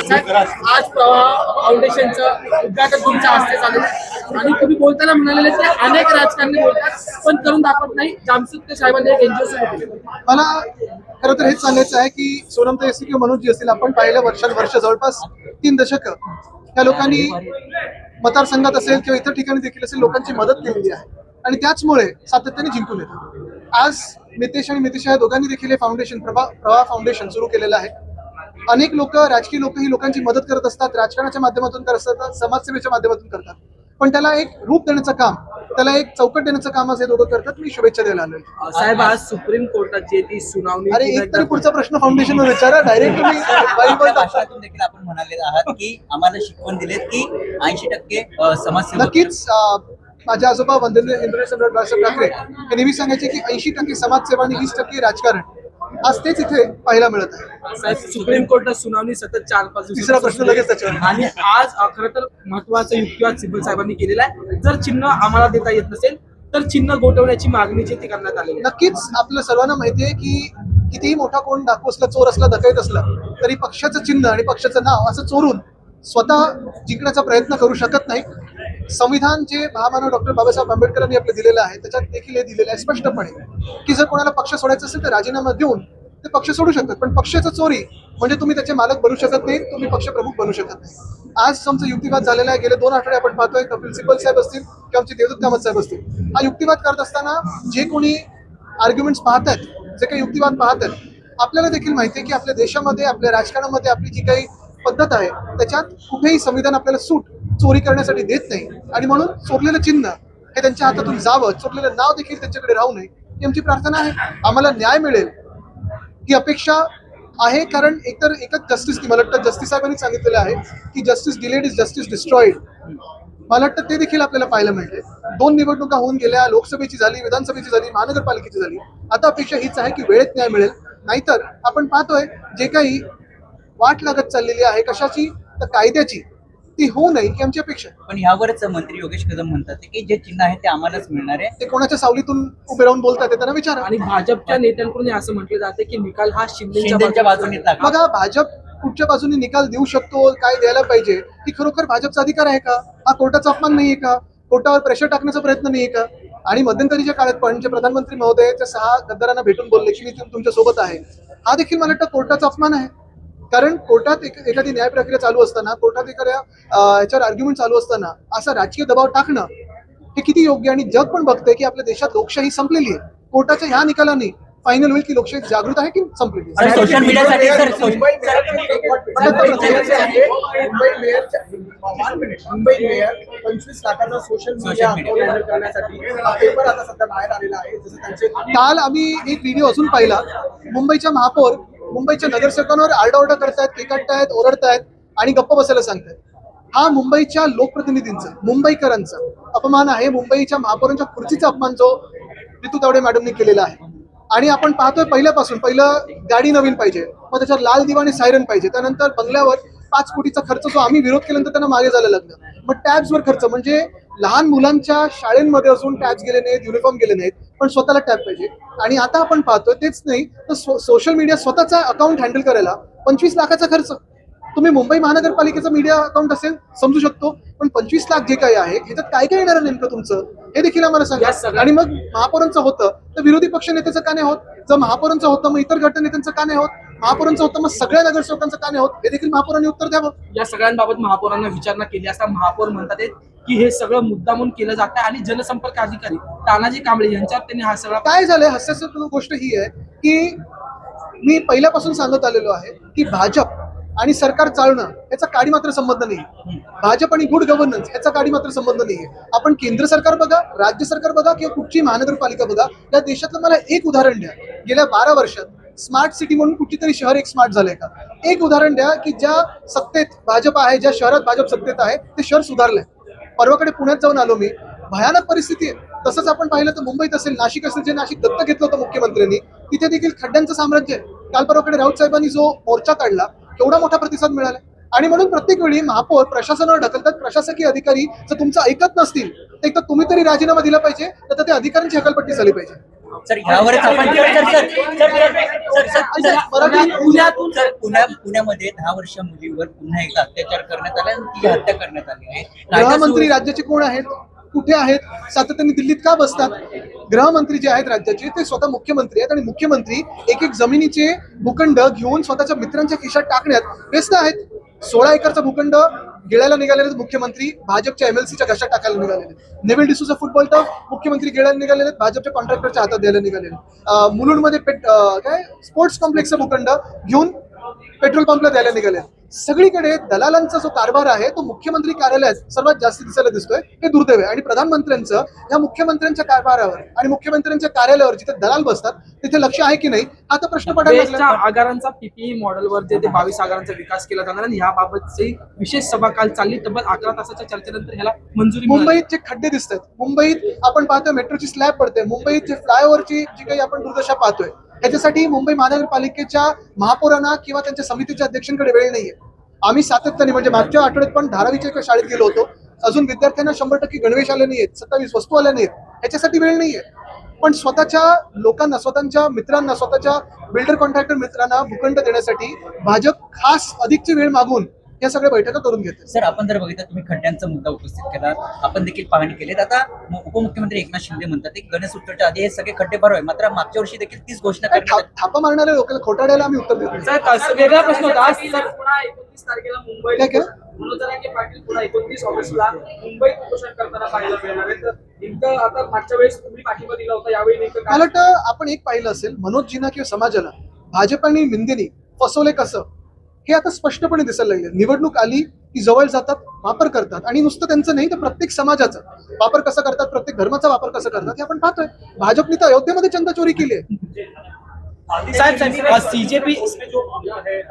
आज प्रवाह फाउंडेशनचं उद्घाटन तुमच्या हस्ते झालेलं आहे आणि तुम्ही बोलताना म्हणालेले की अनेक राजकारणी बोलतात पण करून दाखवत नाही. जामसुद्दे साहेबांनी एक एनजीओ सुरू केली. मला खरं तर हेच सांगायचं आहे की सोनमताई असतील किंवा मनोज जी असतील, आपण पाहिलं वर्ष जवळपास 3 दशकं त्या लोकांनी मतदारसंघात असेल किंवा इतर ठिकाणी देखील असेल लोकांची मदत केलेली आहे आणि त्याचमुळे सातत्याने जिंकून येतात. आज मितेश आणि मितेश या दोघांनी देखील हे फाउंडेशन प्रवाह फाउंडेशन सुरू केलेलं आहे. अनेक लोक, राजकीय लोक ही लोकांची मदत करत असतात, राजकारणाच्या माध्यमातून करत असतात, समाजसेवेच्या माध्यमातून करतात, पण त्याला एक रूप देण्याचं काम, त्याला एक चौकट देण्याचं काम असं हे दोघं करतात. मी शुभेच्छा द्यायला आलोय. साहेब, आज सुप्रीम कोर्टाची ती सुनावणी. अरे एक तरी पुढचा प्रश्न फाउंडेशनवर विचारा, डायरेक्ट तुम्ही भाषणातून देखील आपण म्हणाले आहात की आम्हाला शिकवण दिलेत की 80% समाजसेवा. नक्कीच. माझे आजोबा वंदनीय इंद्रजित सम्राट बाळासाहेब ठाकरे हे नेहमी सांगायचे की 80% समाजसेवा आणि 20% राजकारण. आज तेच इथे पाहायला मिळत आहे. साहेब, सुप्रीम कोर्टात सुनावणी सतत 4-5 तिसरा प्रश्न लगेच त्याच्यावर. आणि आज खरं तर महत्वाचा युक्तिवाद सिब्बल साहेबांनी केलेला आहे. जर चिन्ह आम्हाला देता येत नसेल तर चिन्ह गोठवण्याची मागणी जी ती करण्यात आली. नक्कीच. आपल्या सर्वांना माहिती आहे की कितीही मोठा कोण डाकू असला, चोर असला, डकैत असला तरी पक्षाचं चिन्ह आणि पक्षाचं नाव असं चोरून स्वतः जिंकण्याचा प्रयत्न करू शकत नाही. संविधान जे महामानव डॉक्टर बाबासाहेब आंबेडकरांनी आपलं दिलेलं आहे त्याच्यात देखील हे दिलेलं आहे स्पष्टपणे की जर कोणाला पक्ष सोडायचा असेल तर राजीनामा देऊन ते पक्ष सोडू शकतात, पण पक्षाचं चोरी म्हणजे तुम्ही त्याचे मालक बनू शकत नाही, तुम्ही पक्ष प्रमुख बनू शकत नाही. आज आमचा युक्तिवाद झालेला आहे. गेले 2 आठवडे आपण पाहतोय कपिल सिब्बल साहेब असतील किंवा आमचे देवदत्त कामत साहेब असतील, हा युक्तिवाद करत असताना जे कोणी आर्ग्युमेंट्स पाहत आहेत, जे काही युक्तिवाद पाहत आहेत, आपल्याला देखील माहिती आहे की आपल्या देशामध्ये, आपल्या राजकारणामध्ये आपली जी काही पद्धत आहे त्याच्यात कुठेही संविधान आपल्याला सूट चोरी करण्यासाठी देत नाही आणि म्हणून चोरलेलं चिन्ह हे त्यांच्या हातातून जावं, चोरलेलं नाव देखील त्यांच्याकडे राहू नये ही आमची प्रार्थना आहे. आम्हाला न्याय मिळेल ही अपेक्षा आहे, कारण एकतर एकच जस्टिस, मला वाटतं जस्टिस साहेबांनी सांगितलेलं आहे की justice delayed is justice destroyed. मला वाटतं ते देखील आपल्याला पाहायला मिळते. 2 निवडणुका होऊन गेल्या, लोकसभेची झाली, विधानसभेची झाली, महानगरपालिकेची झाली. आता अपेक्षा हीच आहे की वेळेत न्याय मिळेल. नाहीतर आपण पाहतोय जे काही वाट लागत चाललेली आहे कशाची, तर कायद्याची, ती होऊ नये ही आमची अपेक्षा आहे. पण यावरच मंत्री योगेश कदम म्हणतात की जे चिन्ह आहे ते आम्हालाच मिळणार आहे. ते कोणाच्या सावलीतून उभे राहून बोलतात ते त्यांना विचारा. आणि भाजपच्या नेत्यांकडून असं म्हटलं जाते की निकाल हा शिंदेच्या बाजूने लागला. बघा, भाजप कुठच्या बाजूने निकाल देऊ शकतो, काय द्यायला पाहिजे, ही खरोखर भाजपचा अधिकार आहे का? हा कोर्टाचा अपमान नाहीये का? कोर्टावर प्रेशर टाकण्याचा प्रयत्न नाहीये का? आणि मध्यंतरीच्या काळात पण जे प्रधानमंत्री महोदय त्या 6 गद्दारांना भेटून बोलले की मी तुमच्या सोबत आहे, हा देखील मला वाटतं कोर्टाचा अपमान आहे. कारण कोर्टात एखादी न्याय प्रक्रिया चालू असताना, कोर्टात एखाद्या याच्यावर आर्ग्युमेंट चालू असताना असा राजकीय दबाव टाकणं हे किती योग्य? आणि जग पण बघतंय की आपल्या देशात लोकशाही संपलेली आहे. कोर्टाच्या ह्या निकालाने फायनल होईल की लोकशाही जागृत आहे की संपलेली आहे. सोशल मीडियासाठी मुंबई मेयर 25 लाखाचा सोशल मीडिया अकाउंट करण्यासाठी पेपर आता सध्या बाहेर आलेला आहे. जसं त्यांचे काल आम्ही एक व्हिडिओ अजून पाहिला. मुंबईच्या महापौर मुंबईच्या नगरसेवकांवर आरडाओरडा करतायत, तिकटतायत, ओरडतायत आणि गप्प बसायला सांगतायत. हा मुंबईच्या लोकप्रतिनिधींचा, मुंबईकरांचा अपमान आहे. मुंबईच्या महापौरांच्या खुर्चीचा अपमान जो रितू तावडे मॅडमनी केलेला आहे. आणि आपण पाहतोय पहिलं गाडी नवीन पाहिजे, मग त्याच्यावर लाल दिवा आणि सायरन पाहिजे, त्यानंतर बंगल्यावर 5 कोटीचा खर्च जो आम्ही विरोध केल्यानंतर त्यांना मागे जायला लागलं. मग टॅब्सवर खर्च, म्हणजे लहान मुलांच्या शाळेमध्ये अजून टॅब्स गेले नाहीत, युनिफॉर्म गेले नाहीत, पण स्वतःला टॅब पाहिजे. आणि आता आपण पाहतोय तेच नाही तर सोशल मीडिया स्वतःचा अकाउंट हँडल करायला 25 लाखाचा खर्च. तुम्ही मुंबई महानगरपालिकेचा मीडिया अकाउंट असेल समजू शकतो, पण 25 लाख जे काही आहे ह्याच्यात काय काय येणार नेमकं तुमचं हे देखील आम्हाला सांगा. आणि मग महापौरांचं होतं तर विरोधी पक्ष नेत्याचं का नाही होत? जर महापौरांचं होतं मग इतर गटनेत्यांचं का नाही होत? महापौरांचं होतं मग सगळ्या नगरसेवकांचं का नाही होत? हे देखील महापौरांनी उत्तर द्यावं. या सगळ्यांबाबत महापौरांना विचारणा केली असता महापौर म्हणतात की हे सगळं मुद्दामून केलं जातं आणि जनसंपर्क अधिकारी तानाजी कांबळे यांच्यावर त्यांनी हा सगळा. काय झालंय, हास्यास्पद गोष्ट ही आहे की मी पहिल्यापासून सांगत आलेलो आहे की भाजप आणि सरकार चालणं याचा काडी मात्र संबंध नाही. भाजप आणि गुड गव्हर्नन्स याचा काडी मात्र संबंध नाहीये. आपण केंद्र सरकार बघा, राज्य सरकार बघा किंवा कुठची महानगरपालिका बघा, या देशातलं मला एक उदाहरण द्या गेल्या 12 वर्षात स्मार्ट सिटी म्हणून कुठली तरी शहर एक स्मार्ट झालंय का? एक उदाहरण द्या की ज्या सत्तेत भाजप आहे, ज्या शहरात भाजप सत्तेत आहे ते शहर सुधारलंय. परवाकडे पुण्यात जाऊन आलो मी, भयानक परिस्थिती आहे. तसंच आपण पाहिलं तर मुंबईत असेल, नाशिक असेल, जे नाशिक दत्तक घेतलं होतं मुख्यमंत्र्यांनी, तिथे देखील खड्ड्यांचं साम्राज्य आहे. काल परवाकडे राऊत साहेबांनी जो मोर्चा काढला केवढा मोठा प्रतिसाद मिळाला. आणि म्हणून प्रत्येक वेळी महापौर प्रशासनावर ढकलतात. प्रशासकीय अधिकारी जर तुमचं ऐकत नसतील तर एक तर तुम्ही तरी राजीनामा दिला पाहिजे, तर त्या अधिकाऱ्यांची हकालपट्टी झाली पाहिजे. सर ह्यावरच आपण सर पुण्यामध्ये 10 वर्ष मुलीवर पुन्हा एकदा अत्याचार करण्यात आला आणि ती हत्या करण्यात आली आहे. गृहमंत्री राज्याचे कोण आहेत, कुठे आहेत, सातत्याने दिल्लीत का बसतात? गृहमंत्री जे आहेत राज्याचे ते स्वतः मुख्यमंत्री आहेत आणि मुख्यमंत्री एक एक जमिनीचे भूखंड घेऊन स्वतःच्या मित्रांच्या खिशात टाकण्यात व्यस्त आहेत. 16 एकरचा भूखंड गिळायला निघालेले मुख्यमंत्री भाजपच्या MLCच्या घशात टाकायला निघालेले. नेव्हिल डिसूचा फुटबॉल टर्फ मुख्यमंत्री गिळायला निघालेले, भाजपच्या कॉन्ट्रॅक्टरच्या हातात द्यायला निघालेले. मुलुंडमध्ये काय स्पोर्ट्स कॉम्प्लेक्सचा भूखंड घेऊन पेट्रोल पंपला द्यायला निघाले. सगळीकडे दलालांचा जो कारभार आहे तो मुख्यमंत्री कार्यालयात सर्वात जास्त दिसायला दिसतोय. हे दुर्दैव आहे. आणि प्रधानमंत्र्यांचं या मुख्यमंत्र्यांच्या कारभारावर आणि मुख्यमंत्र्यांच्या कार्यालयावर जिथे दलाल बसतात तिथे लक्ष आहे की नाही आता प्रश्न पडायला बेस्टच्या लागला. आगारांचा PPE मॉडेलवर जे ते 22 आगारांचा विकास केला जाणार आणि याबाबतची विशेष सभा काल चालली. तब्बल 11 तासाच्या चर्चेनंतर ह्याला मंजुरी मिळाली. मुंबईत जे खड्डे दिसत आहेत, मुंबईत आपण पाहतोय मेट्रोची स्लॅब पडते, मुंबईत जे फ्लायओव्हरची जी काही आपण दुर्दशा पाहतोय याच्यासाठी मुंबई महानगरपालिकेच्या महापौरांना किंवा त्यांच्या समितीच्या अध्यक्षांकडे वेळ नाहीये. आम्ही सातत्याने म्हणजे मागच्या आठवड्यात पण धारावीच्या एका शाळेत गेलो होतो. अजून विद्यार्थ्यांना 100% गणवेश आले नाहीयेत, 27 वस्तू आल्या नाहीयेत, ह्याच्यासाठी वेळ नाहीये. पण स्वतःच्या लोकांना, स्वतःच्या मित्रांना, स्वतःच्या बिल्डर कॉन्ट्रॅक्टर मित्रांना भूखंड देण्यासाठी भाजप खास अधिकची वेळ मागून या सगळ्या बैठका करून घेते. सर आपण जर बघितलं तुम्ही खड्ड्यांचा मुद्दा उपस्थित केला, आपण देखील पाहणी केली. आता उपमुख्यमंत्री एकनाथ शिंदे म्हणतात की गणेश उत्सवाच्या आधी हे सगळे खड्डे भरावे, मात्र मागच्या वर्षी देखील तीच घोषणा करण्यात थापा मारणाऱ्या लोकांना खोटाड्याला आम्ही उत्तर देत नाही. सर, वेगळा प्रश्न होता. आज सर पुन्हा 29 तारखेला मुंबईत काय केलं? मनोज जरांगे पाटील पुन्हा 29 ऑगस्टला मुंबईत उपोषण करताना पाहायला मिळणार आहे. तर नेमकं आता मागच्या वेळेस तुम्ही पाठिंबा दिला होता, यावेळी नेमकं काय? मला वाटतं आपण एक पाहिलं असेल, मनोजींना किंवा समाजाला भाजप आणि मिंदेनी फसवले कसं हे आता स्पष्टपणे दिसायला लागले. निवडणूक आली की जवळ जातात, वापर करतात आणि नुसतं त्यांचं नाही तर प्रत्येक समाजाचा वापर कसा करतात, प्रत्येक धर्माचा वापर कसा करतात हे आपण पाहतोय. भाजपने तर अयोध्येमध्ये चंदा चोरी केली आहे. CJP जो मामला है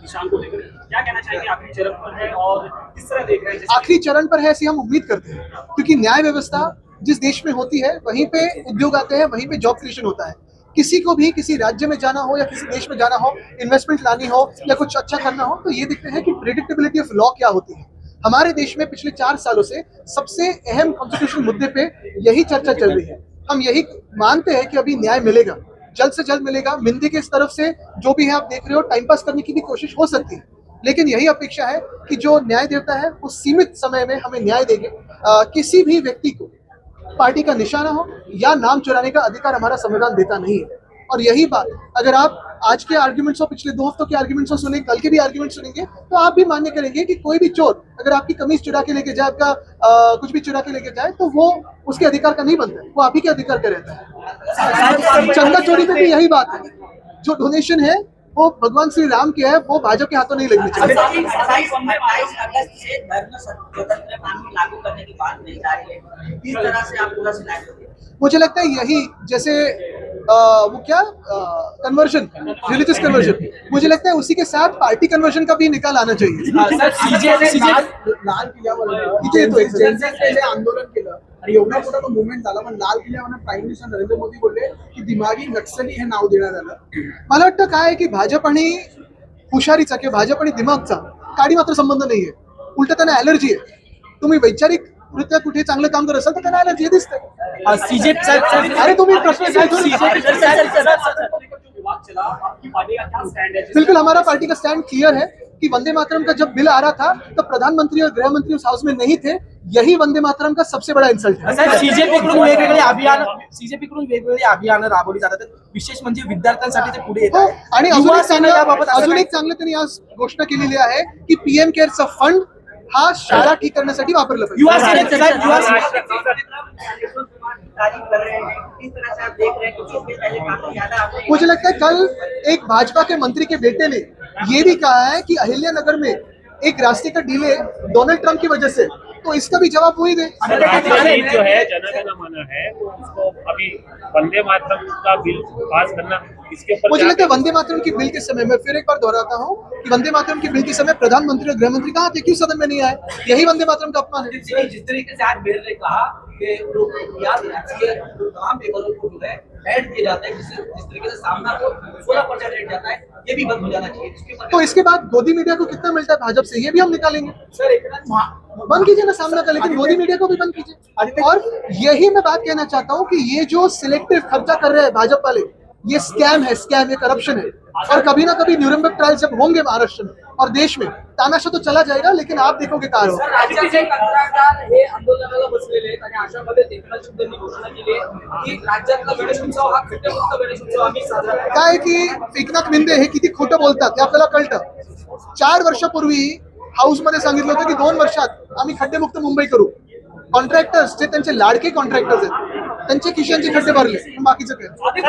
निशान को लेकर क्या कहना चाहेंगे? आखिरी चरण पर है और किस तरह देख रहे हैं? आखिरी चरण पर है ऐसी हम उम्मीद करते हैं, क्योंकि न्याय व्यवस्था जिस देश में होती है वहीं पे उद्योग आते हैं, वहीं पे जॉब क्रिएशन होता है. किसी को भी किसी राज्य में जाना हो या किसी देश में जाना हो, इन्वेस्टमेंट लानी हो या कुछ अच्छा करना हो, तो ये देखते हैं कि प्रेडिक्टेबिलिटी ऑफ लॉ क्या होती है. हमारे देश में पिछले 4 सालों से सबसे अहम कॉन्स्टिट्यूशनल मुद्दे पे यही चर्चा चल रही है. हम यही मानते हैं कि अभी न्याय मिलेगा, जल्द से जल्द मिलेगा. मिंदी के इस तरफ से जो भी है आप देख रहे हो, टाइम पास करने की भी कोशिश हो सकती है, लेकिन यही अपेक्षा है कि जो न्याय देवता है वो सीमित समय में हमें न्याय देंगे. किसी भी व्यक्ति को पार्टी का निशाना हो या नाम चुराने का अधिकार हमारा संविधान देता नहीं है. और यही बात अगर आप आज के आर्ग्यूमेंट्स हो, पिछले 2 हफ्तों के आर्ग्यूमेंट्स हो सुने, कल के भी आर्ग्यूमेंट सुनेंगे तो आप भी मान्य करेंगे कि कोई भी चोर अगर आपकी कमीज चुरा के लेके जाए, आपका कुछ भी चुरा के लेके जाए, तो वो उसके अधिकार का नहीं बनता है, वो आप ही के अधिकार का रहता है. चंदा चोरी पे भी यही बात है. जो डोनेशन है वो भगवान श्री राम के है, वो भाजपा के हाथों नहीं लगनी चाहिए. 28 अगस्त से धर्म स्वतंत्र कानून लागू करने की बात नहीं जा रही है, किस तरह से आप पूरा सुनाए? मुझे लगता है यही जैसे वो क्या कन्वर्जन, रिलीजियस कन्वर्जन, मुझे लगता है उसी के साथ पार्टी कन्वर्जन का भी निकाल आना चाहिए. लाल किल्ल्यावर इथे येतो एक second. पहिले आंदोलन केलं आणि एवढा मोठा तो मुवमेंट झाला, पण लाल किल्ल्यावर प्राईम मिनिस्टर नरेंद्र मोदी बोलले की दिमागी नक्सली हे नाव देण्यात आलं. मला वाटतं काय आहे की भाजप आणि हुशारीचा किंवा भाजप आणि दिमागचा काडी मात्र संबंध नाहीये. उलट त्यांना अलर्जी आहे. तुम्ही वैचारिक वृत्या कुठे चांगलं काम करत असाल तर त्यांना अलर्जी दिसते. अरे तुम्ही प्रश्न विवाद चला, आपकी पार्टी का क्या स्टैंड है? बिल्कुल हमारा पार्टी का स्टैंड क्लियर है कि वंदे मातरम का जब बिल आ रहा था तब प्रधानमंत्री और गृह मंत्री उस हाउस में नहीं थे. यही वंदे मातरम का सबसे बड़ा इंसल्ट है. सीजेपीकडून वेगवेगळी अभियानं राबवली जातात. विशेष म्हणजे विद्यार्थ्यांसाठी ते पुढे येत हो, आहे. आणि युवा सेना याबाबत असं अजून काय- एक चांगलं त्यांनी आज घोषणा केलेली आहे की PM केअरचा फंड हा शाळा ठीक करण्यासाठी वापरला पाहिजे. युवा सेनेत साहेब, युवा सेनेत तारीफ कर रहे हैं, किस तरह से आप देख रहे हैं कि इसके पहले काफी ज्यादा आपने मुझे लगता है कल एक भाजपा के मंत्री के बेटे ने ये भी कहा है कि अहिल्यानगर में एक रास्ते का डिले डोनाल्ड ट्रंप की वजह से, तो इसका भी जवाब वही दे. राजनीति जो है जनगण मन है वो उसको अभी वंदे मातरम का बिल पास करना इसके ऊपर मुझे लगता है वंदे मातरम की बिल के समय में फिर एक बार दोहराता हूँ कि वंदे मातरम की बिल के समय प्रधानमंत्री और गृह मंत्री कहाँ थे, क्यों सदन में नहीं आए? यही वंदे मातरम का अपमान है. जिस तरीके से आज मेरे ने कहा कि याद रखिए तमाम पेपरों को जो है ऐड किया जाता है, जिस तरीके से सामना को 16% रेट जाता है, ये भी बंद हो जाना चाहिए। इसके ऊपर तो इसके बाद गोदी मीडिया को कितना मिलता है भाजपा से, ये भी हम निकालेंगे। सर एकनाथ बंद कीजिए ना सामना का, लेकिन मोदी मीडिया को भी बंद कीजिए। और यही मैं बात कहना चाहता हूँ कि ये जो सिलेक्टिव खर्चा कर रहे हैं भाजपा वाले, ये स्कैम है, स्कैम, ये करप्शन है। और कभी ना कभी न्यूरेमबर्ग ट्रायल जब होंगे महाराष्ट्र में और देश में, तानाशाह तो चला जाएगा, लेकिन आप देखोगे काय होतं। राज्याचे कंत्राटदार हे आंदोलनाला बसलेले आहेत आणि अशामध्ये एकनाथ शिंदेंनी घोषणा केली आहे की राज्यातला गणेश उत्सव हा खड्डेमुक्त गणेश उत्सव आम्ही साजरा करणार. काय की एकनाथ शिंदे हे किती खोटं बोलतात हे आपल्याला कळतं। 4 वर्षापूर्वी हाऊस मध्ये सांगितलं होतं की 2 वर्षात आम्ही खड्डेमुक्त मुंबई करू। कॉन्ट्रॅक्टर्स जे त्यांचे लाडके कॉन्ट्रॅक्टर्स आहेत त्यांचे खिशांचे खड्डे भरले, बाकीचं काय।